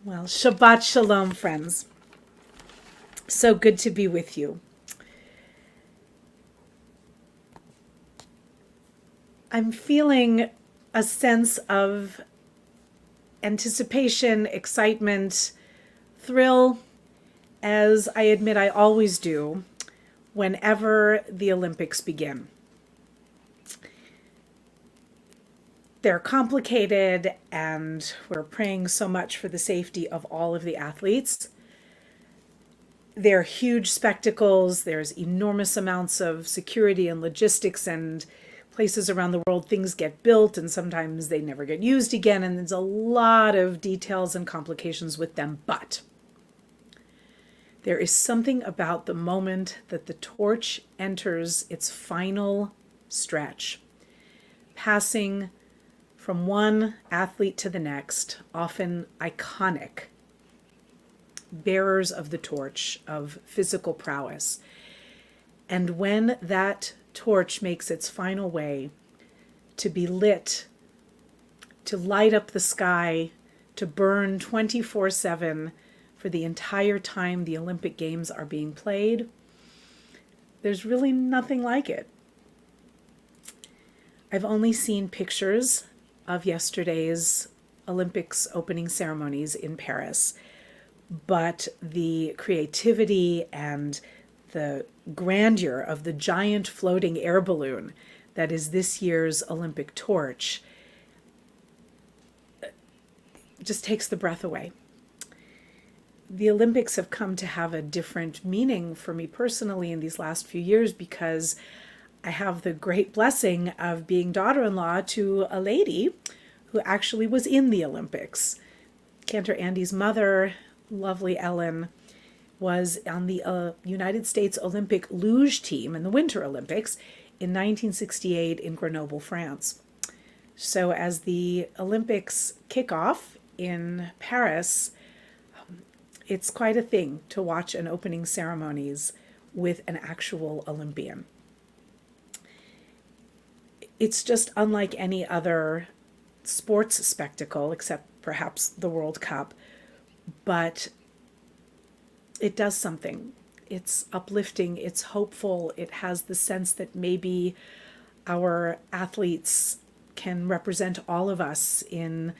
Well, Shabbat Shalom, friends. So good to be with you. I'm feeling a sense of anticipation, excitement, thrill, as I admit I always do whenever the Olympics begin. They're complicated, and we're praying so much for the safety of all of the athletes. They're huge spectacles. There's enormous amounts of security and logistics, and places around the world things get built and sometimes they never get used again, and there's a lot of details and complications with them. But there is something about the moment that the torch enters its final stretch, passing from one athlete to the next, often iconic bearers of the torch of physical prowess. And when that torch makes its final way to be lit, to light up the sky, to burn 24/7 for the entire time the Olympic Games are being played, there's really nothing like it. I've only seen pictures of yesterday's Olympics opening ceremonies in Paris, but the creativity and the grandeur of the giant floating air balloon that is this year's Olympic torch just takes the breath away. The Olympics have come to have a different meaning for me personally in these last few years because I have the great blessing of being daughter-in-law to a lady who actually was in the Olympics. Cantor Andy's mother, lovely Ellen, was on the United States Olympic luge team in the Winter Olympics in 1968 in Grenoble, France. So as the Olympics kick off in Paris, it's quite a thing to watch an opening ceremonies with an actual Olympian. It's just unlike any other sports spectacle, except perhaps the World Cup, but it does something. It's uplifting, it's hopeful, it has the sense that maybe our athletes can represent all of us in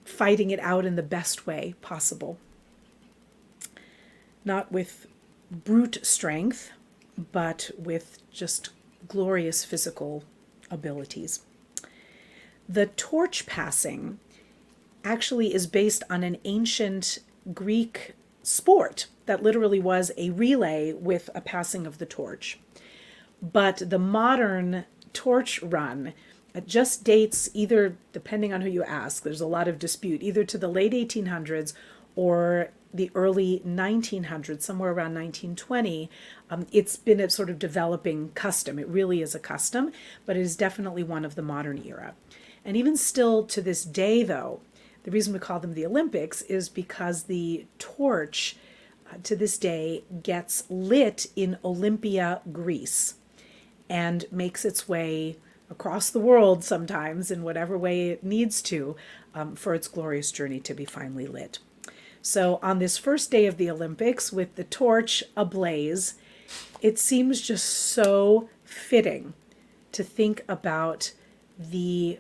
fighting it out in the best way possible. Not with brute strength, but with just glorious physical abilities. The torch passing actually is based on an ancient Greek sport that literally was a relay with a passing of the torch. But the modern torch run just dates either, depending on who you ask, there's a lot of dispute, either to the late 1800s or the early 1900s, somewhere around 1920. It's been a sort of developing custom. It really is a custom, but it is definitely one of the modern era. And even still to this day, though, the reason we call them the Olympics is because the torch to this day gets lit in Olympia, Greece, and makes its way across the world sometimes in whatever way it needs to for its glorious journey to be finally lit. So on this first day of the Olympics, with the torch ablaze, it seems just so fitting to think about the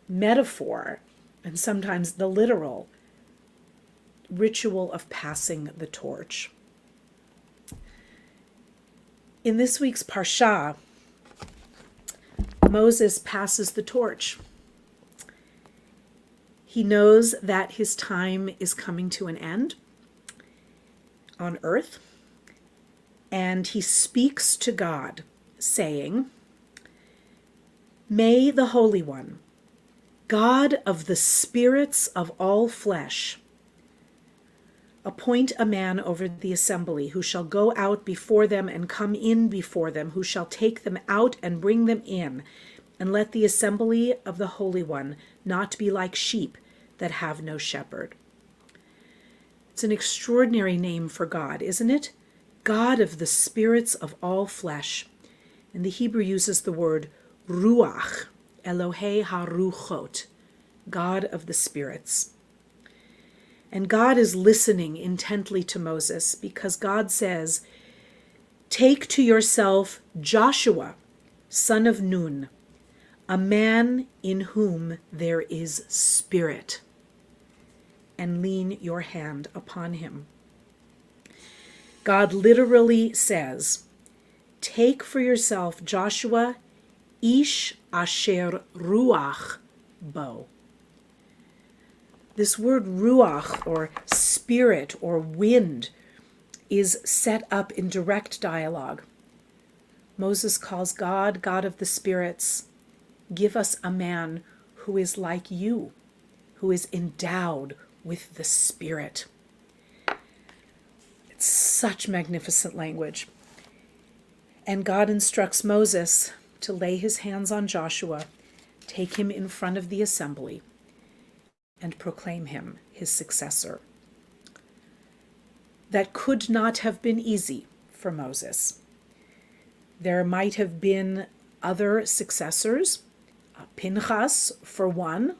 metaphor and sometimes the literal ritual of passing the torch. In this week's Parashat, Moses passes the torch. He knows that his time is coming to an end on earth, and he speaks to God, saying, "May the Holy One, God of the spirits of all flesh, appoint a man over the assembly who shall go out before them and come in before them, who shall take them out and bring them in, and let the assembly of the Holy One not be like sheep that have no shepherd." It's an extraordinary name for God, isn't it? God of the spirits of all flesh. And the Hebrew uses the word ruach, Elohei haruchot, God of the spirits. And God is listening intently to Moses because God says, "Take to yourself Joshua, son of Nun, a man in whom there is spirit, and lean your hand upon him." God literally says, take for yourself Joshua, ish asher ruach bo. This word ruach, or spirit, or wind, is set up in direct dialogue. Moses calls God, God of the spirits, give us a man who is like you, who is endowed with the Spirit. It's such magnificent language. And God instructs Moses to lay his hands on Joshua, take him in front of the assembly, and proclaim him his successor. That could not have been easy for Moses. There might have been other successors, Pinchas, for one,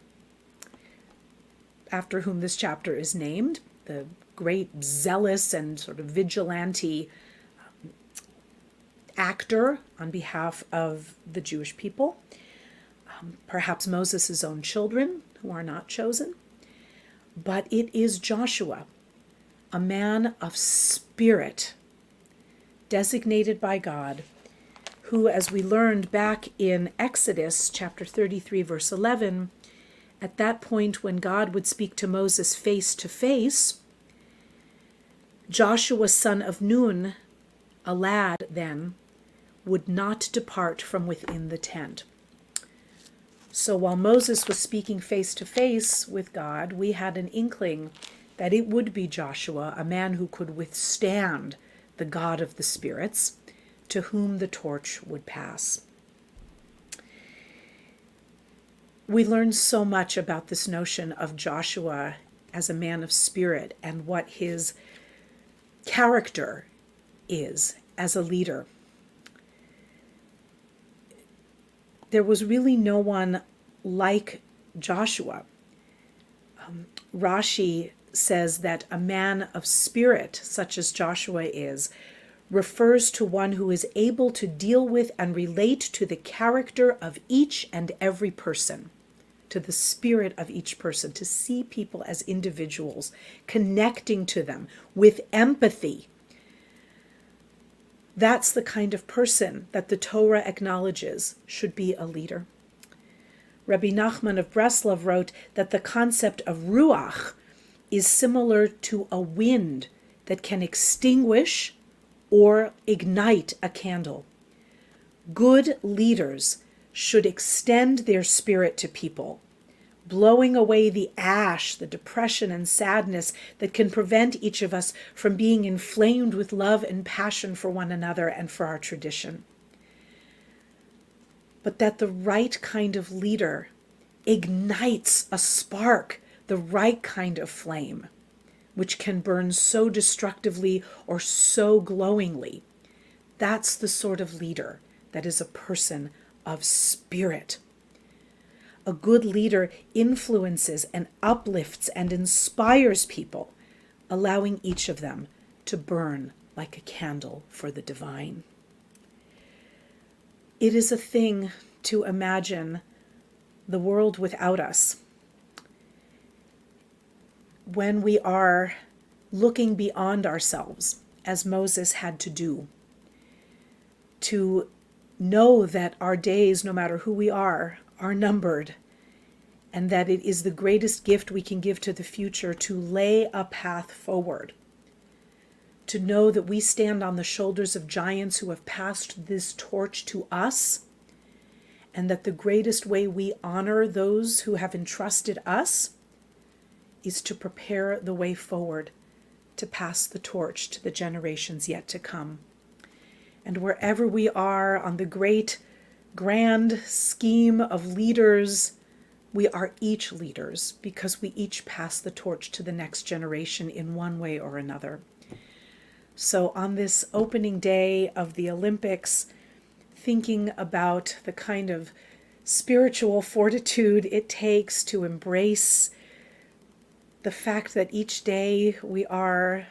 after whom this chapter is named, the great zealous and sort of vigilante actor on behalf of the Jewish people. Perhaps Moses' own children who are not chosen. But it is Joshua, a man of spirit, designated by God, who, as we learned back in Exodus chapter 33, verse 11, at that point when God would speak to Moses face to face, Joshua, son of Nun, a lad then, would not depart from within the tent. So while Moses was speaking face to face with God, we had an inkling that it would be Joshua, a man who could withstand the God of the spirits, to whom the torch would pass. We learn so much about this notion of Joshua as a man of spirit and what his character is as a leader. There was really no one like Joshua. Rashi says that a man of spirit, such as Joshua is, refers to one who is able to deal with and relate to the character of each and every person, to the spirit of each person, to see people as individuals, connecting to them with empathy. That's the kind of person that the Torah acknowledges should be a leader. Rabbi Nachman of Breslov wrote that the concept of ruach is similar to a wind that can extinguish or ignite a candle. Good leaders should extend their spirit to people, blowing away the ash, the depression and sadness that can prevent each of us from being inflamed with love and passion for one another and for our tradition. But that the right kind of leader ignites a spark, the right kind of flame, which can burn so destructively or so glowingly. That's the sort of leader that is a person of spirit. A good leader influences and uplifts and inspires people, allowing each of them to burn like a candle for the divine. It is a thing to imagine the world without us. When we are looking beyond ourselves, as Moses had to do, to know that our days, no matter who we are numbered, and that it is the greatest gift we can give to the future to lay a path forward, to know that we stand on the shoulders of giants who have passed this torch to us, and that the greatest way we honor those who have entrusted us is to prepare the way forward to pass the torch to the generations yet to come. And wherever we are on the great, grand scheme of leaders, we are each leaders because we each pass the torch to the next generation in one way or another. So on this opening day of the Olympics, thinking about the kind of spiritual fortitude it takes to embrace the fact that each day we are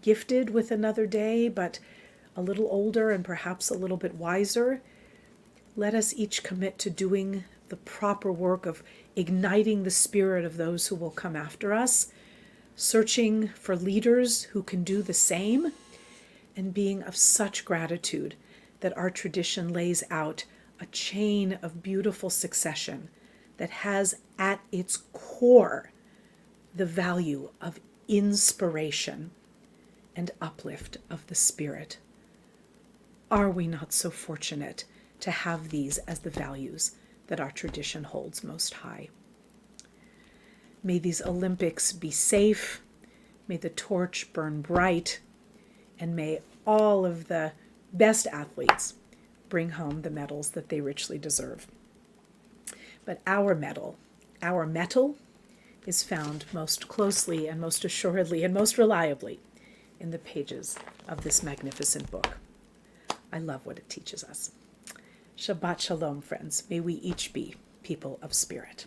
gifted with another day, but a little older and perhaps a little bit wiser. Let us each commit to doing the proper work of igniting the spirit of those who will come after us, searching for leaders who can do the same, and being of such gratitude that our tradition lays out a chain of beautiful succession that has at its core the value of inspiration and uplift of the spirit. Are we not so fortunate to have these as the values that our tradition holds most high? May these Olympics be safe, may the torch burn bright, and may all of the best athletes bring home the medals that they richly deserve. But our metal is found most closely and most assuredly and most reliably in the pages of this magnificent book. I love what it teaches us. Shabbat Shalom, friends. May we each be people of spirit.